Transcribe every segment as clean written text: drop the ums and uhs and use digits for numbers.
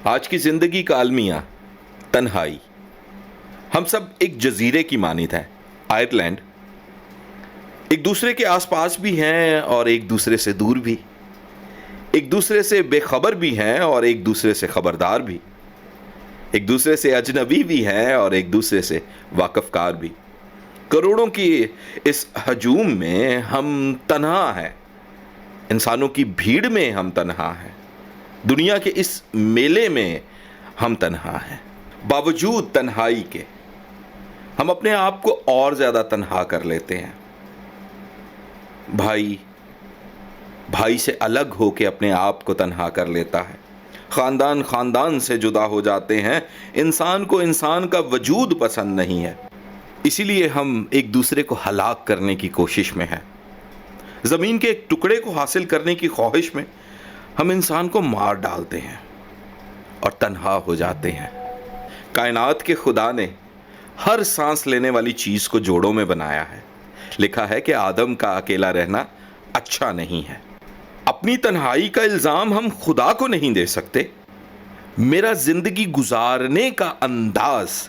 آج کی زندگی کا المیہ تنہائی. ہم سب ایک جزیرے کی مانند ہیں. آئرلینڈ ایک دوسرے کے آس پاس بھی ہیں اور ایک دوسرے سے دور بھی، ایک دوسرے سے بے خبر بھی ہیں اور ایک دوسرے سے خبردار بھی، ایک دوسرے سے اجنبی بھی ہیں اور ایک دوسرے سے واقف کار بھی. کروڑوں کی اس ہجوم میں ہم تنہا ہیں، انسانوں کی بھیڑ میں ہم تنہا ہیں، دنیا کے اس میلے میں ہم تنہا ہیں. باوجود تنہائی کے ہم اپنے آپ کو اور زیادہ تنہا کر لیتے ہیں. بھائی سے الگ ہو کے اپنے آپ کو تنہا کر لیتا ہے. خاندان سے جدا ہو جاتے ہیں. انسان کو انسان کا وجود پسند نہیں ہے، اسی لیے ہم ایک دوسرے کو ہلاک کرنے کی کوشش میں ہیں. زمین کے ایک ٹکڑے کو حاصل کرنے کی خواہش میں ہم انسان کو مار ڈالتے ہیں اور تنہا ہو جاتے ہیں. کائنات کے خدا نے ہر سانس لینے والی چیز کو جوڑوں میں بنایا ہے. لکھا ہے کہ آدم کا اکیلا رہنا اچھا نہیں ہے. اپنی تنہائی کا الزام ہم خدا کو نہیں دے سکتے. میرا زندگی گزارنے کا انداز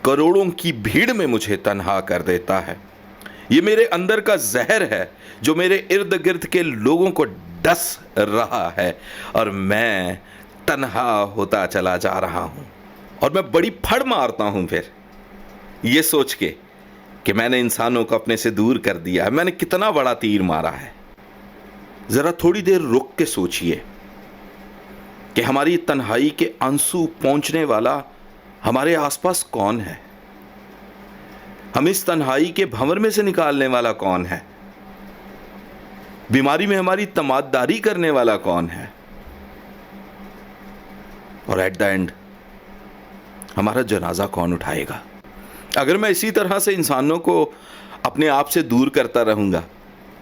کروڑوں کی بھیڑ میں مجھے تنہا کر دیتا ہے. یہ میرے اندر کا زہر ہے جو میرے ارد گرد کے لوگوں کو ڈس رہا ہے اور میں تنہا ہوتا چلا جا رہا ہوں. اور میں بڑی پھڑ مارتا ہوں پھر یہ سوچ کے کہ میں نے انسانوں کو اپنے سے دور کر دیا ہے. میں نے کتنا بڑا تیر مارا ہے. ذرا تھوڑی دیر رک کے سوچئے کہ ہماری تنہائی کے آنسو پہنچنے والا ہمارے آس پاس کون ہے؟ ہم اس تنہائی کے بھنور میں سے نکالنے والا کون ہے؟ بیماری میں ہماری تمادداری کرنے والا کون ہے؟ اور ایٹ دا اینڈ ہمارا جنازہ کون اٹھائے گا؟ اگر میں اسی طرح سے انسانوں کو اپنے آپ سے دور کرتا رہوں گا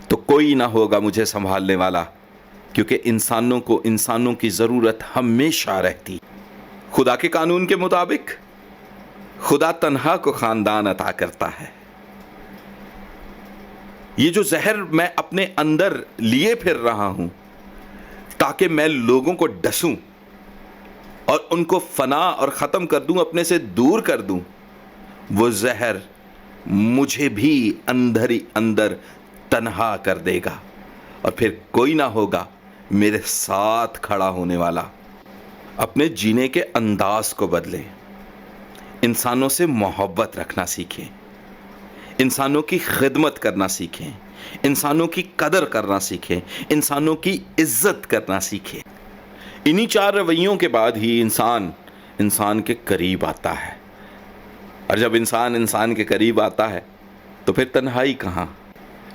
تو کوئی نہ ہوگا مجھے سنبھالنے والا، کیونکہ انسانوں کو انسانوں کی ضرورت ہمیشہ رہتی. خدا کے قانون کے مطابق خدا تنہا کو خاندان عطا کرتا ہے. یہ جو زہر میں اپنے اندر لیے پھر رہا ہوں تاکہ میں لوگوں کو ڈسوں اور ان کو فنا اور ختم کر دوں، اپنے سے دور کر دوں، وہ زہر مجھے بھی اندر ہی اندر تنہا کر دے گا اور پھر کوئی نہ ہوگا میرے ساتھ کھڑا ہونے والا. اپنے جینے کے انداز کو بدلیں، انسانوں سے محبت رکھنا سیکھیں، انسانوں کی خدمت کرنا سیکھیں، انسانوں کی قدر کرنا سیکھیں، انسانوں کی عزت کرنا سیکھیں. انہی 4 رویوں کے بعد ہی انسان کے قریب آتا ہے. اور جب انسان کے قریب آتا ہے تو پھر تنہائی کہاں؟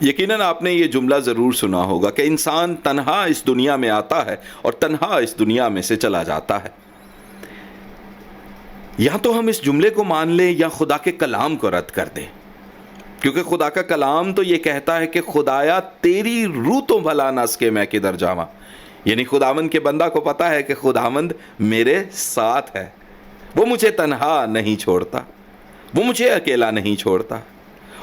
یقیناً آپ نے یہ جملہ ضرور سنا ہوگا کہ انسان تنہا اس دنیا میں آتا ہے اور تنہا اس دنیا میں سے چلا جاتا ہے. یا تو ہم اس جملے کو مان لیں یا خدا کے کلام کو رد کر دیں، کیونکہ خدا کا کلام تو یہ کہتا ہے کہ خدایا تیری روح تو بھلا نس کے میں کدھر جاواں. یعنی خداوند کے بندہ کو پتا ہے کہ خداوند میرے ساتھ ہے، وہ مجھے تنہا نہیں چھوڑتا، وہ مجھے اکیلا نہیں چھوڑتا.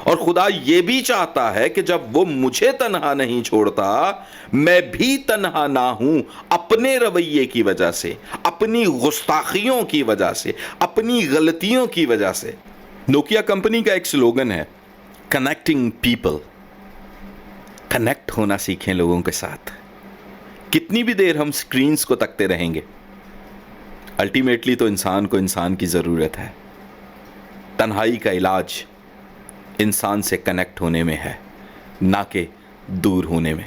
اور خدا یہ بھی چاہتا ہے کہ جب وہ مجھے تنہا نہیں چھوڑتا میں بھی تنہا نہ ہوں، اپنے رویے کی وجہ سے، اپنی گستاخیوں کی وجہ سے، اپنی غلطیوں کی وجہ سے. نوکیا کمپنی کا ایک سلوگن ہے، کنیکٹنگ پیپل. کنیکٹ ہونا سیکھیں لوگوں کے ساتھ. کتنی بھی دیر ہم سکرینز کو تکتے رہیں گے، الٹیمیٹلی تو انسان کو انسان کی ضرورت ہے. تنہائی کا علاج انسان سے کنیکٹ ہونے میں ہے، نہ کہ دور ہونے میں.